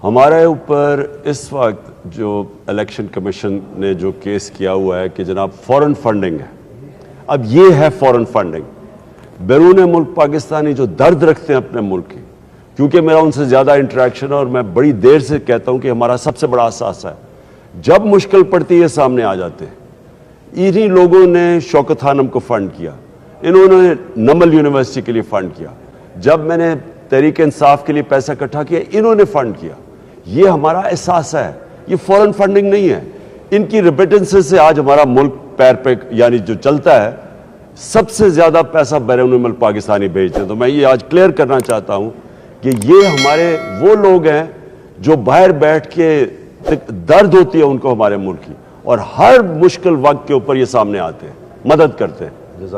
ہمارے اوپر اس وقت جو الیکشن کمیشن نے جو کیس کیا ہوا ہے کہ جناب فورن فنڈنگ ہے. اب یہ ہے فورن فنڈنگ. بیرون ملک پاکستانی جو درد رکھتے ہیں اپنے ملک کی، کیونکہ میرا ان سے زیادہ انٹریکشن ہے اور میں بڑی دیر سے کہتا ہوں کہ ہمارا سب سے بڑا اثاثہ ہے، جب مشکل پڑتی ہے سامنے آ جاتے ہیں. انہی لوگوں نے شوکت خانم کو فنڈ کیا، انہوں نے نمل یونیورسٹی کے لیے فنڈ کیا. جب میں نے تحریک انصاف کے لیے پیسہ اکٹھا کیا، انہوں نے فنڈ کیا. یہ ہمارا احساس ہے، یہ فورن فنڈنگ نہیں ہے. ان کی ریمیٹنسز سے آج ہمارا ملک پیر پہ یعنی جو چلتا ہے، سب سے زیادہ پیسہ بیرون ملک پاکستانی بھیجتے ہیں. تو میں یہ آج کلیئر کرنا چاہتا ہوں کہ یہ ہمارے وہ لوگ ہیں جو باہر بیٹھ کے درد ہوتی ہے ان کو ہمارے ملک کی، اور ہر مشکل وقت کے اوپر یہ سامنے آتے ہیں، مدد کرتے ہیں.